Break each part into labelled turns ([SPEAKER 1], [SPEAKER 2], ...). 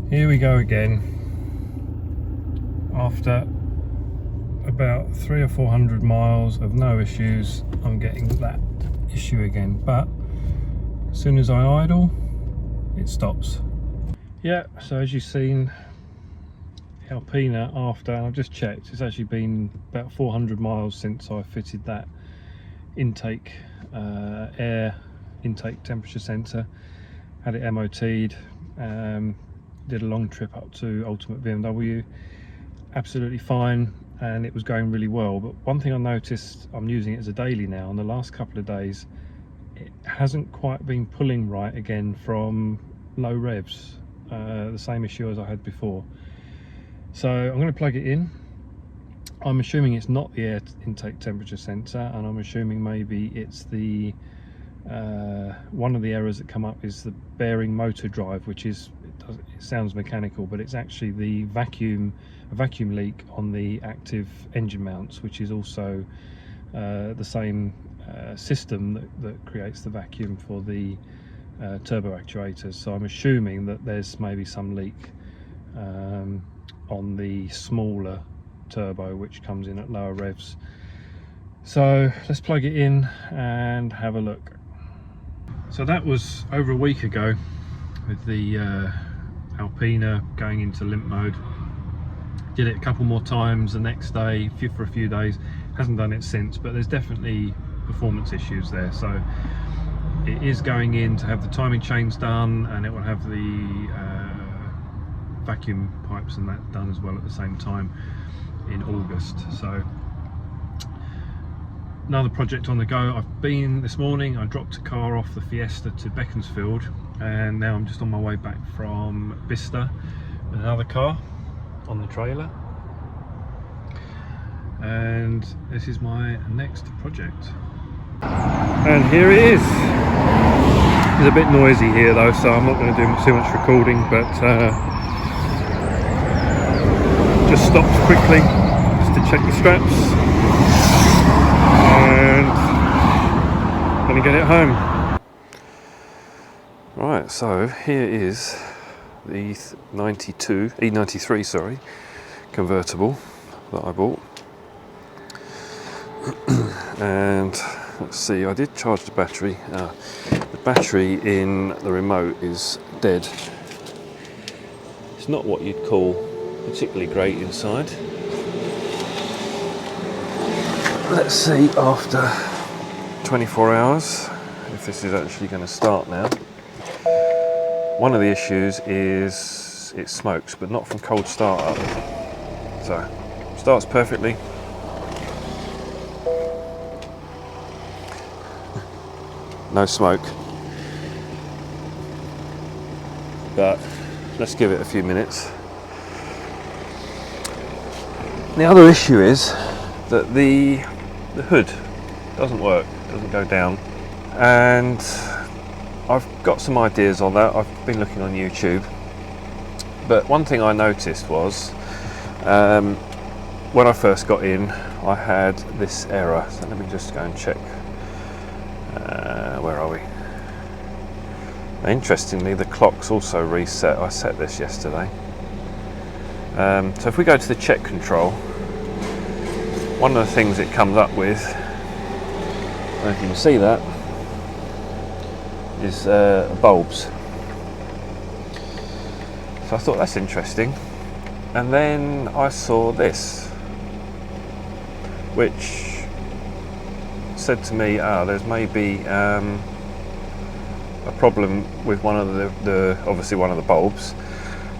[SPEAKER 1] Here we go again. After about 300 or 400 miles of no issues, I'm getting that issue again. But as soon as I idle, it stops. Yeah, so as you've seen, Alpina, after I've just checked, it's actually been about 400 miles since I fitted that intake air intake temperature sensor. Had it MOT'd, did a long trip up to Ultimate BMW, absolutely fine, and it was going really well. But one thing I noticed, I'm using it as a daily now, and the last couple of days it hasn't quite been pulling right again from low revs, the same issue as I had before. So I'm going to plug it in. I'm assuming it's not the air intake temperature sensor, and I'm assuming maybe it's the one of the errors that come up is the bearing motor drive, which is, it sounds mechanical, but it's actually the vacuum leak on the active engine mounts, which is also the same system that creates the vacuum for the turbo actuators. So I'm assuming that there's maybe some leak on the smaller turbo, which comes in at lower revs. So let's plug it in and have a look. So that was over a week ago with the Alpina going into limp mode. Did it a couple more times the next day for a few days. Hasn't done it since, but there's definitely performance issues there. So it is going in to have the timing chains done, and it will have the vacuum pipes and that done as well at the same time in August. So another project on the go. I've been this morning, I dropped a car off the Fiesta to Beaconsfield, and now I'm just on my way back from Bicester with another car on the trailer, and this is my next project. And here it is. It's a bit noisy here though, so I'm not going to do too much recording, but just stopped quickly just to check the straps, and gonna get it home. Right, so here is the E93, sorry, convertible that I bought. And let's see, I did charge the battery. The battery in the remote is dead. It's not what you'd call particularly great inside. Let's see after 24 hours if this is actually going to start now. One of the issues is it smokes, but not from cold startup. So starts perfectly. No smoke. But let's give it a few minutes. The other issue is that the hood doesn't work, doesn't go down, and I've got some ideas on that. I've been looking on YouTube, but one thing I noticed was when I first got in, I had this error. So let me just go and check. Where are we? Interestingly, the clock's also reset. I set this yesterday. So if we go to the check control, one of the things it comes up with, I don't know if you can see that, is bulbs. So I thought that's interesting, and then I saw this, which said to me, there's maybe a problem with one of the obviously one of the bulbs,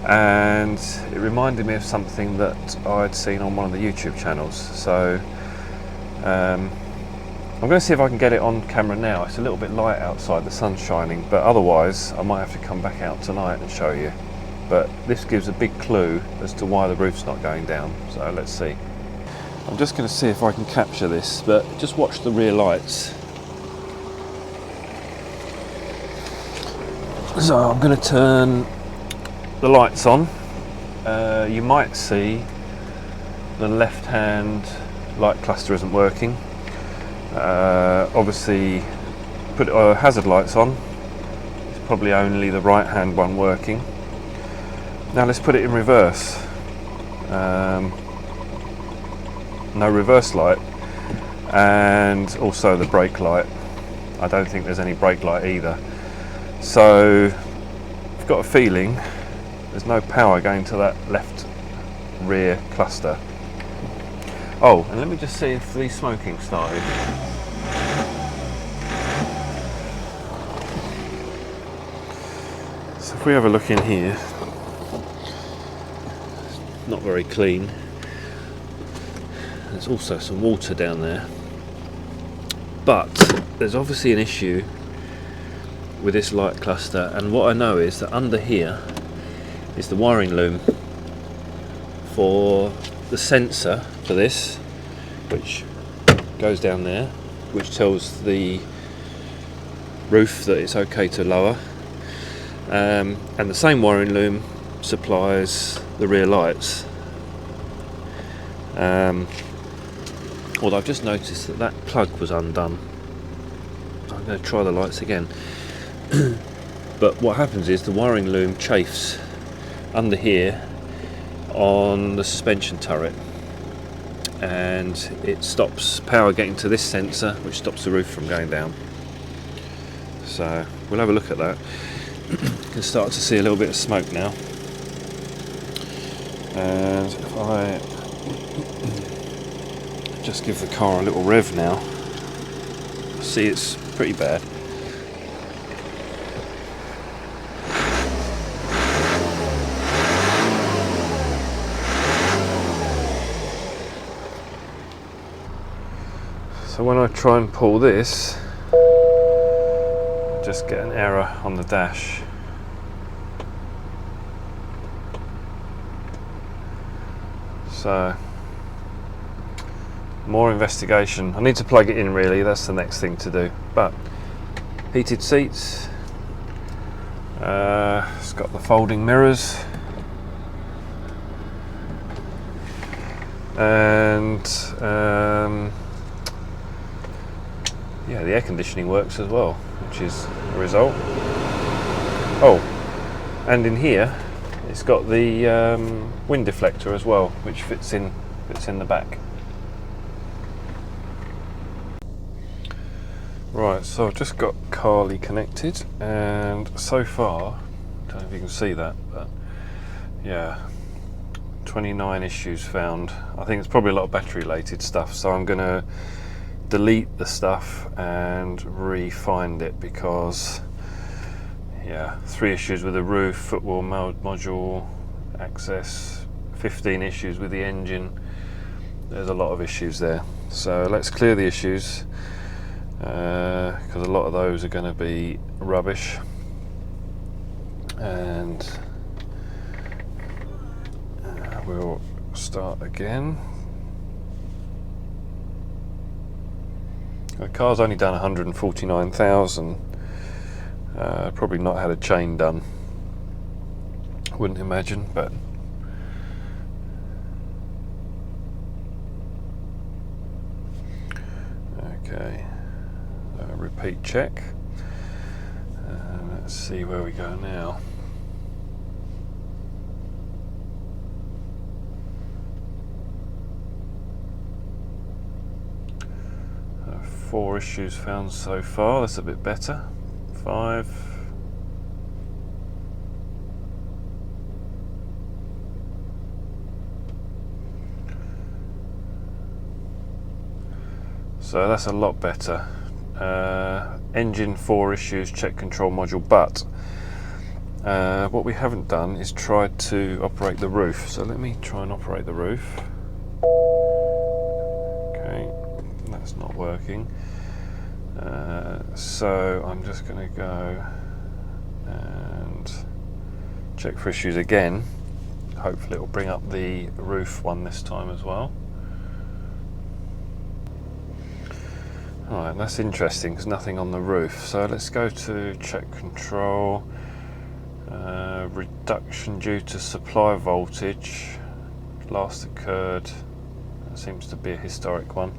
[SPEAKER 1] and it reminded me of something that I'd seen on one of the YouTube channels. So I'm going to see if I can get it on camera now. It's a little bit light outside, the sun's shining, but otherwise I might have to come back out tonight and show you. But this gives a big clue as to why the roof's not going down, so let's see. I'm just going to see if I can capture this, but just watch the rear lights. So I'm going to turn the lights on. You might see the left hand light cluster isn't working. Obviously put hazard lights on. It's probably only the right hand one working. Now let's put it in reverse. No reverse light, and also the brake light. I don't think there's any brake light either. So I've got a feeling there's no power going to that left rear cluster. Oh, and let me just see if the smoking started. So if we have a look in here, it's not very clean. There's also some water down there, but there's obviously an issue with this light cluster, and what I know is that under here is the wiring loom for the sensor for this, which goes down there, which tells the roof that it's okay to lower, and the same wiring loom supplies the rear lights. Although I've just noticed that that plug was undone. I'm going to try the lights again. But what happens is the wiring loom chafes under here on the suspension turret, and it stops power getting to this sensor, which stops the roof from going down. So we'll have a look at that. You can start to see a little bit of smoke now. And if I just give the car a little rev now, see, it's pretty bad. So when I try and pull this, I just get an error on the dash. So more investigation. I need to plug it in really, that's the next thing to do. But heated seats, it's got the folding mirrors, and yeah, the air conditioning works as well, which is a result. Oh, and in here it's got the wind deflector as well, which fits in the back. Right, so I've just got Carly connected, and so far, I don't know if you can see that, but yeah, 29 issues found. I think it's probably a lot of battery related stuff, so I'm going to delete the stuff and re-find it, because yeah, 3 issues with the roof, footwell module, access, 15 issues with the engine. There's a lot of issues there, so let's clear the issues, because a lot of those are going to be rubbish. And we'll start again. The car's only done 149,000. Probably not had a chain done, wouldn't imagine, but okay. Repeat check. Let's see where we go now. Four issues found so far, that's a bit better. 5. So that's a lot better. Engine 4 issues, check control module, but what we haven't done is tried to operate the roof. So let me try and operate the roof. Okay, that's not working. So I'm just going to go and check for issues again. Hopefully it'll bring up the roof one this time as well. Alright, that's interesting, there's nothing on the roof. So let's go to check control, reduction due to supply voltage, last occurred, that seems to be a historic one.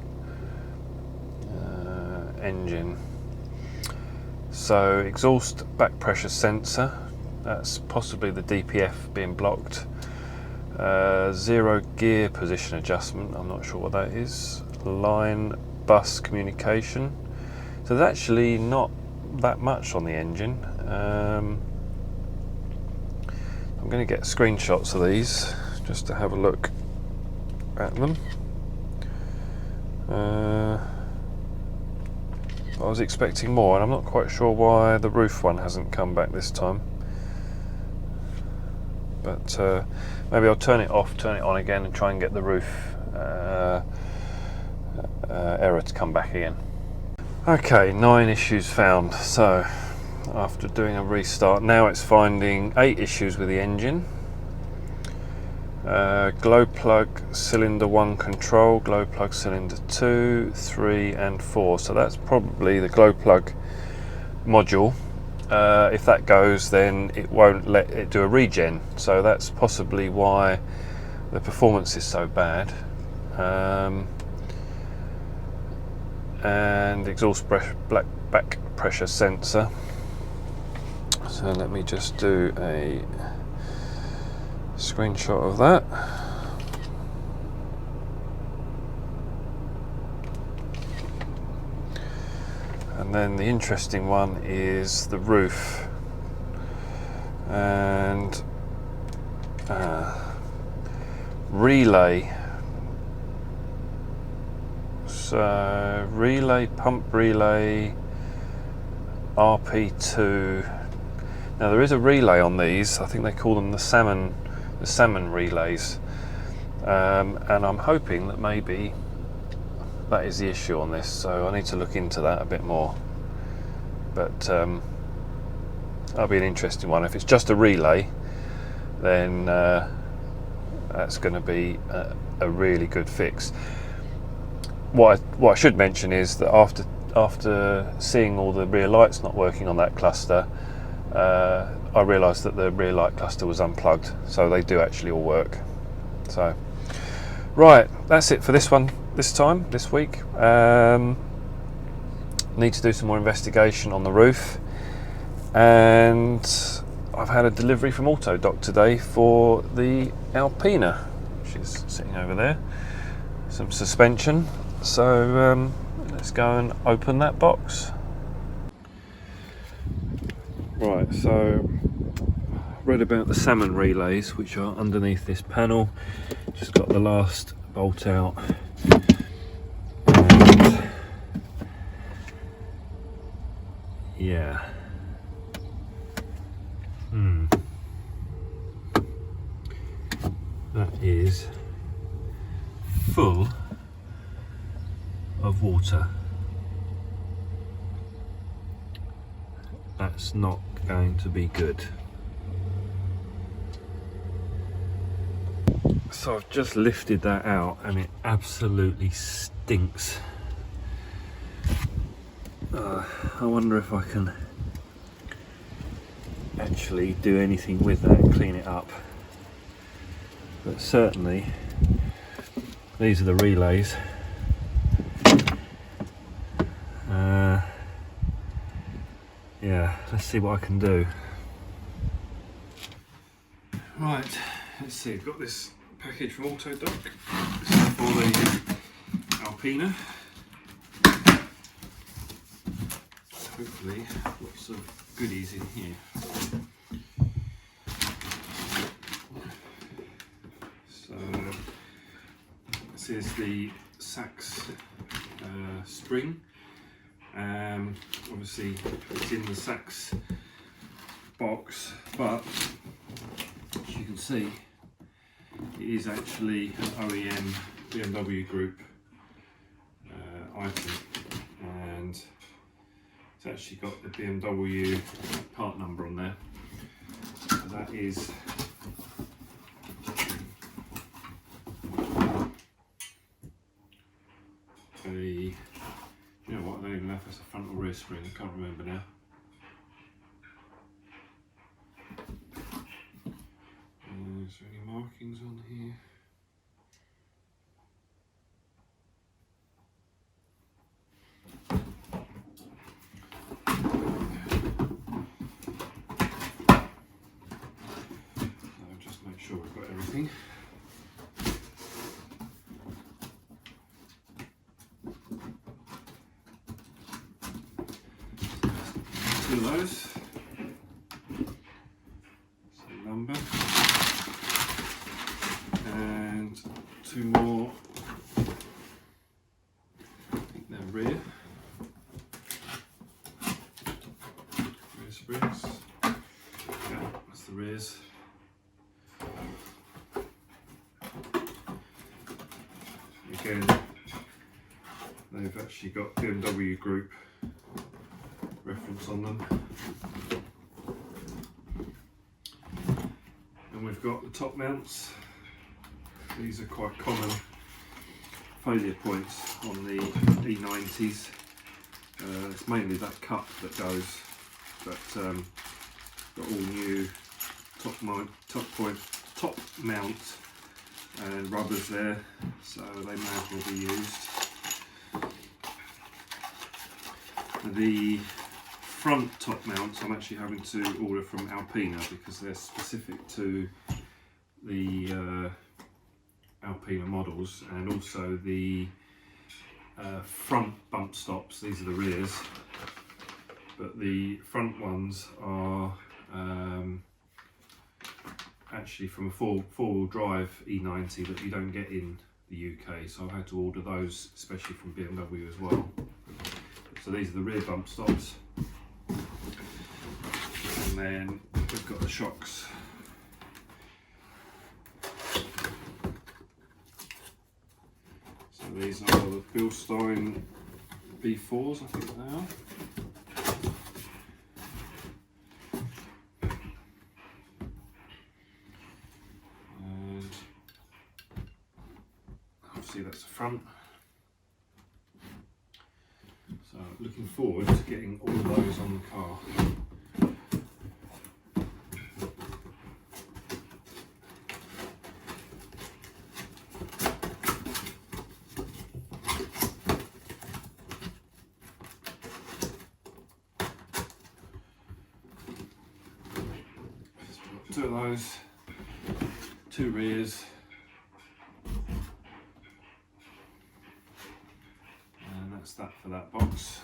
[SPEAKER 1] Engine. So exhaust back pressure sensor, That's possibly the DPF being blocked. 0 gear position adjustment, I'm not sure what that is. Line bus communication. So there's actually not that much on the engine. I'm going to get screenshots of these just to have a look at them. I was expecting more, and I'm not quite sure why the roof one hasn't come back this time. But maybe I'll turn it off, turn it on again, and try and get the roof error to come back again. Okay, 9 issues found. So after doing a restart, now it's finding 8 issues with the engine. Glow plug cylinder 1 control, glow plug cylinder 2, 3 and 4. So that's probably the glow plug module. If that goes, then it won't let it do a regen. So that's possibly why the performance is so bad. And exhaust back pressure sensor. So let me just do a screenshot of that. And then the interesting one is the roof and relay. So relay, pump relay, RP2. Now there is a relay on these. I think they call them the salmon relays, and I'm hoping that maybe that is the issue on this. So I need to look into that a bit more. But that'll be an interesting one. If it's just a relay, then that's going to be a really good fix. What I should mention is that after seeing all the rear lights not working on that cluster, I realised that the rear light cluster was unplugged, so they do actually all work. So, right, that's it for this one this week. Need to do some more investigation on the roof, and I've had a delivery from Autodoc today for the Alpina, which is sitting over there. Some suspension. So let's go and open that box. Right, so read about the salmon relays, which are underneath this panel. Just got the last bolt out. And yeah. That is full of water. That's not going to be good. So I've just lifted that out and it absolutely stinks. I wonder if I can actually do anything with that and clean it up. But certainly these are the relays. Yeah, let's see what I can do. Right, let's see, I've got this package from Autodoc. This is for the Alpina. Hopefully lots of goodies in here. So this is the Sachs spring. Obviously it's in the Sachs box, but as you can see it is actually an OEM BMW group item, and it's actually got the BMW part number on there. So that is a, you know what, I don't even know if it's a front or rear spring, I can't remember now. Is there any markings on here? everything. Two of those. Some lumber. And two more. I think they're rear. Rear springs. Yeah, that's the rears. Again, they've actually got BMW Group reference on them. And we've got the top mounts. These are quite common failure points on the E90s. It's mainly that cup that goes, but got all new top mount and rubbers there, so they may as well be used. The front top mounts I'm actually having to order from Alpina because they're specific to the Alpina models, and also the front bump stops. These are the rears, but the front ones are actually from a four-wheel drive E90 that you don't get in the UK, so I've had to order those especially from BMW as well. So these are the rear bump stops, and then we've got the shocks. So these are the Bilstein B4s, I think they are. And obviously that's the front. So looking forward to getting all of those on the car. Two of those, two rears, and that's that for that box.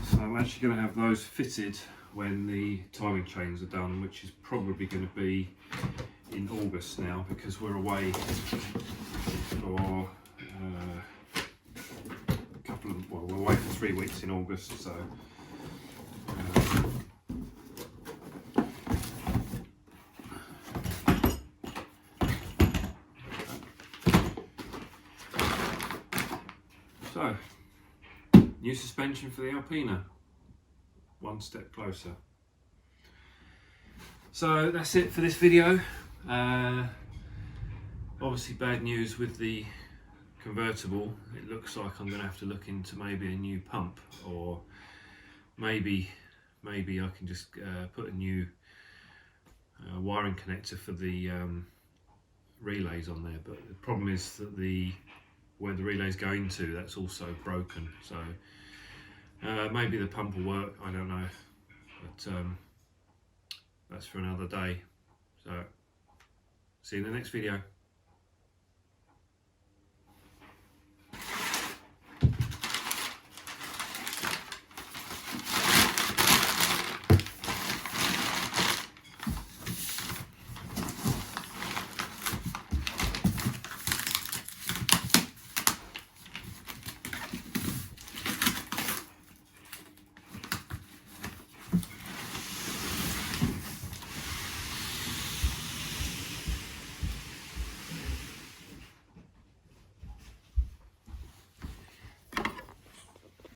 [SPEAKER 1] So I'm actually going to have those fitted when the timing chains are done, which is probably going to be in August now, because we're away for we're away for 3 weeks in August, so new suspension for the Alpina, one step closer. So that's it for this video. Obviously bad news with the convertible. It looks like I'm going to have to look into maybe a new pump, or maybe I can just put a new wiring connector for the relays on there. But the problem is that where the relay's going to, that's also broken. So maybe the pump will work, I don't know, but that's for another day. So see you in the next video.